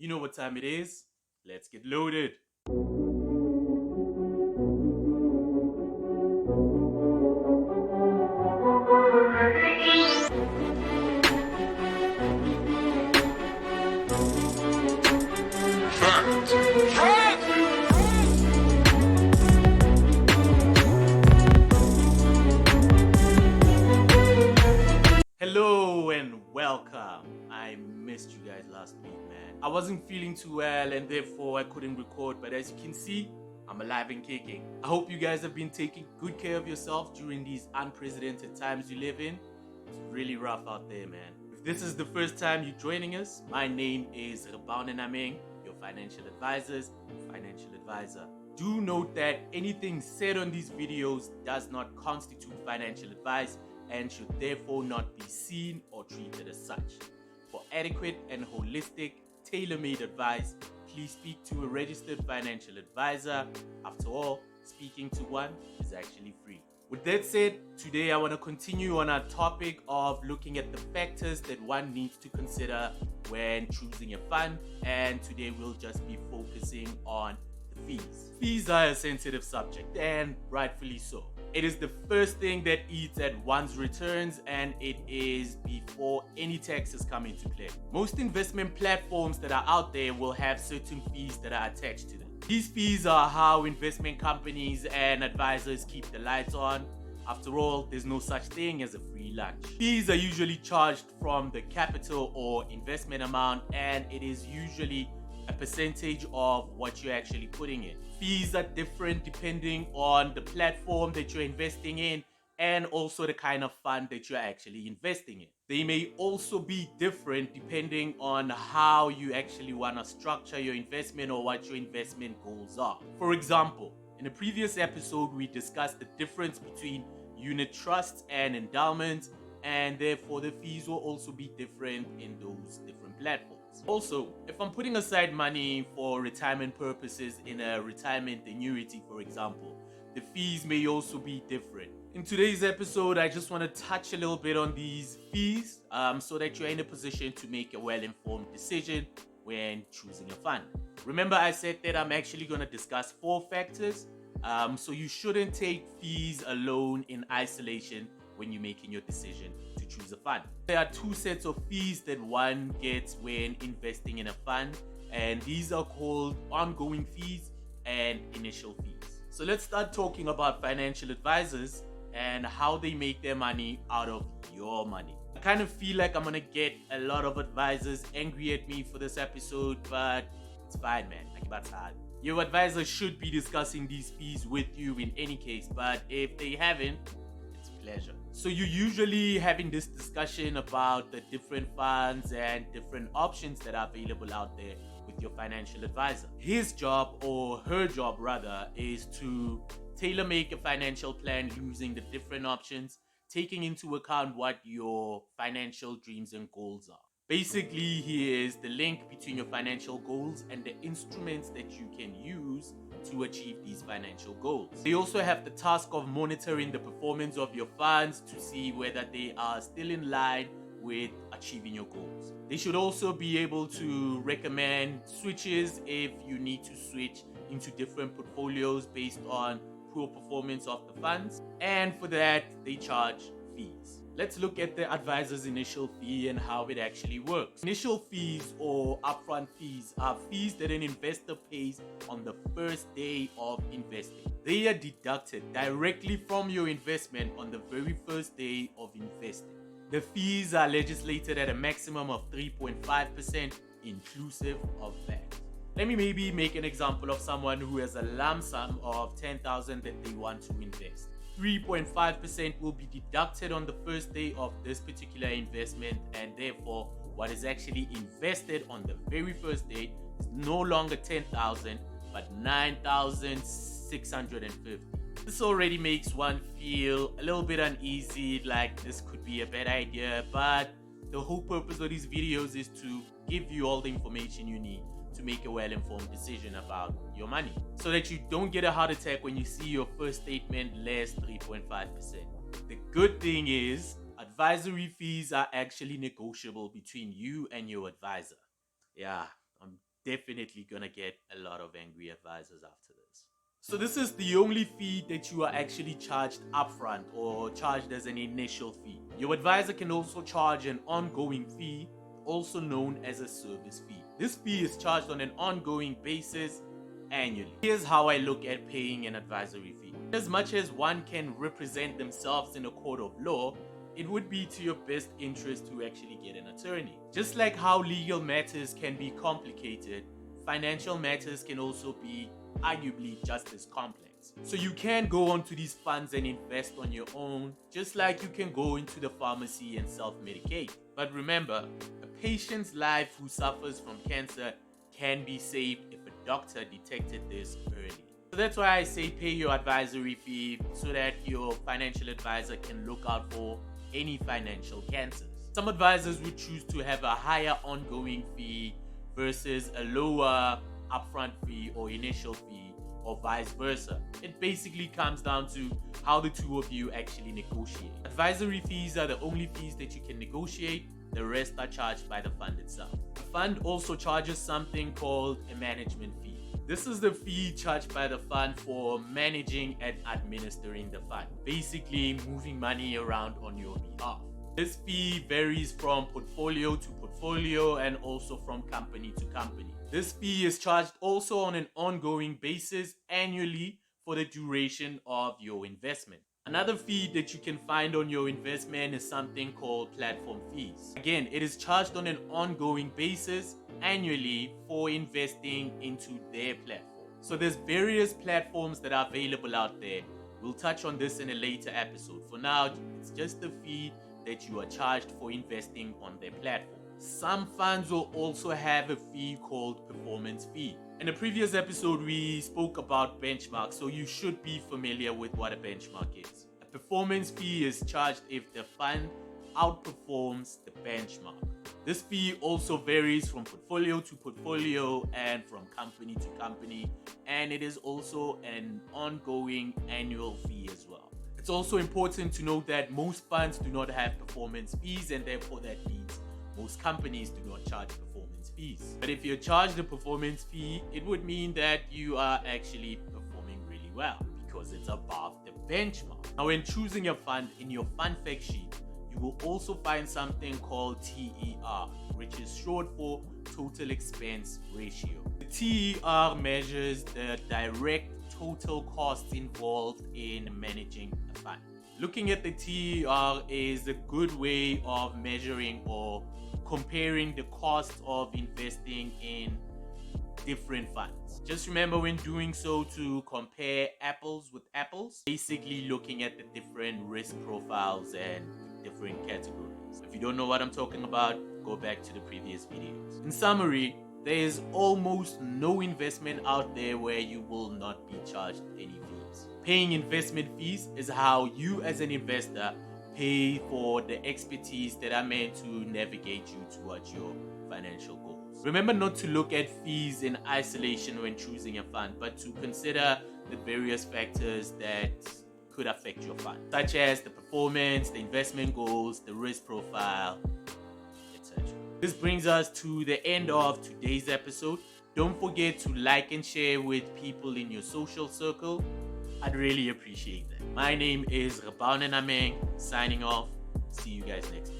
You know what time it is. Let's get loaded. Hello and welcome. I missed you guys last week, man. I wasn't feeling too well and therefore I couldn't record, but as you can see, I'm alive and kicking. I hope you guys have been taking good care of yourself during these unprecedented times you live in. It's really rough out there, man. If this is the first time you're joining us, my name is Rebound Nameng, your financial financial advisor. Do note that anything said on these videos does not constitute financial advice and should therefore not be seen or treated as such. For adequate and holistic, tailor-made advice, please speak to a registered financial advisor. After all, speaking to one is actually free. With that said, today I want to continue on our topic of looking at the factors that one needs to consider when choosing a fund, and today we'll just be focusing on the fees. Fees are a sensitive subject, and rightfully so. It is the first thing that eats at one's returns, and it is before any taxes come into play. Most investment platforms that are out there will have certain fees that are attached to them. These fees are how investment companies and advisors keep the lights on. After all, there's no such thing as a free lunch. Fees are usually charged from the capital or investment amount, and it is usually a percentage of what you're actually putting in. Fees are different depending on the platform that you're investing in and also the kind of fund that you're actually investing in. They may also be different depending on how you actually want to structure your investment or what your investment goals are. For example, in a previous episode, we discussed the difference between unit trusts and endowments, and therefore the fees will also be different in those different platforms. Also, if I'm putting aside money for retirement purposes in a retirement annuity, for example, the fees may also be different. In today's episode, I just want to touch a little bit on these fees so that you're in a position to make a well-informed decision when choosing a fund. Remember, I said that I'm actually going to discuss 4 factors, so you shouldn't take fees alone in isolation when you're making your decision to choose a fund. There are 2 sets of fees that one gets when investing in a fund, and these are called ongoing fees and initial fees. So let's start talking about financial advisors and how they make their money out of your money. I kind of feel like I'm gonna get a lot of advisors angry at me for this episode, but it's fine, man. That's hard. Your advisor should be discussing these fees with you in any case, but if they haven't, it's a pleasure. So you're usually having this discussion about the different funds and different options that are available out there with your financial advisor. His job, or her job rather, is to tailor-make a financial plan using the different options, taking into account what your financial dreams and goals are. Basically, he is the link between your financial goals and the instruments that you can use to achieve these financial goals. They also have the task of monitoring the performance of your funds to see whether they are still in line with achieving your goals. They should also be able to recommend switches if you need to switch into different portfolios based on poor performance of the funds, and for that they charge fees. Let's look at the advisor's initial fee and how it actually works. Initial fees or upfront fees are fees that an investor pays on the first day of investing. They are deducted directly from your investment on the very first day of investing. The fees are legislated at a maximum of 3.5% inclusive of VAT. Let me maybe make an example of someone who has a lump sum of 10,000 that they want to invest. 3.5% will be deducted on the first day of this particular investment, and therefore what is actually invested on the very first day is no longer 10,000 but 9,650. This already makes one feel a little bit uneasy, like this could be a bad idea, but the whole purpose of these videos is to give you all the information you need to make a well-informed decision about your money, so that you don't get a heart attack when you see your first statement less 3.5%. The good thing is, advisory fees are actually negotiable between you and your advisor. Yeah, I'm definitely gonna get a lot of angry advisors after this. So this is the only fee that you are actually charged upfront or charged as an initial fee. Your advisor can also charge an ongoing fee, also known as a service fee. This fee is charged on an ongoing basis annually. Here's how I look at paying an advisory fee. As much as one can represent themselves in a court of law, it would be to your best interest to actually get an attorney. Just like how legal matters can be complicated, financial matters can also be arguably just as complex. So you can go onto these funds and invest on your own, just like you can go into the pharmacy and self-medicate. But remember, a patient's life who suffers from cancer can be saved if a doctor detected this early. So that's why I say pay your advisory fee so that your financial advisor can look out for any financial cancers. Some advisors would choose to have a higher ongoing fee versus a lower upfront fee or initial fee, or vice versa. It basically comes down to how the two of you actually negotiate. Advisory fees are the only fees that you can negotiate. The rest are charged by the fund itself. The fund also charges something called a management fee. This is the fee charged by the fund for managing and administering the fund, basically moving money around on your behalf. This fee varies from portfolio to portfolio and also from company to company. This fee is charged also on an ongoing basis annually for the duration of your investment. Another fee that you can find on your investment is something called platform fees. Again, it is charged on an ongoing basis annually for investing into their platform. So there's various platforms that are available out there. We'll touch on this in a later episode. For now, it's just the fee that you are charged for investing on their platform. Some funds will also have a fee called performance fee. In a previous episode, we spoke about benchmarks, so you should be familiar with what a benchmark is. A performance fee is charged if the fund outperforms the benchmark. This fee also varies from portfolio to portfolio and from company to company, and it is also an ongoing annual fee as well. It's also important to note that most funds do not have performance fees, and therefore that means most companies do not charge performance fees. But if you're charged a performance fee, it would mean that you are actually performing really well because it's above the benchmark. Now, when choosing a fund, in your fund fact sheet, you will also find something called TER, which is short for total expense ratio. The TER measures the direct total costs involved in managing a fund. Looking at the TER is a good way of measuring or comparing the cost of investing in different funds. Just remember when doing so to compare apples with apples, basically looking at the different risk profiles and different categories. If you don't know what I'm talking about, go back to the previous videos. In summary, there is almost no investment out there where you will not be charged any fees. Paying investment fees is how you as an investor pay for the expertise that are meant to navigate you towards your financial goals. Remember not to look at fees in isolation when choosing a fund, but to consider the various factors that could affect your fund, such as the performance, the investment goals, the risk profile, etc. This brings us to the end of today's episode. Don't forget to like and share with people in your social circle. I'd really appreciate that. My name is Rabaunen Ameng, signing off. See you guys next time.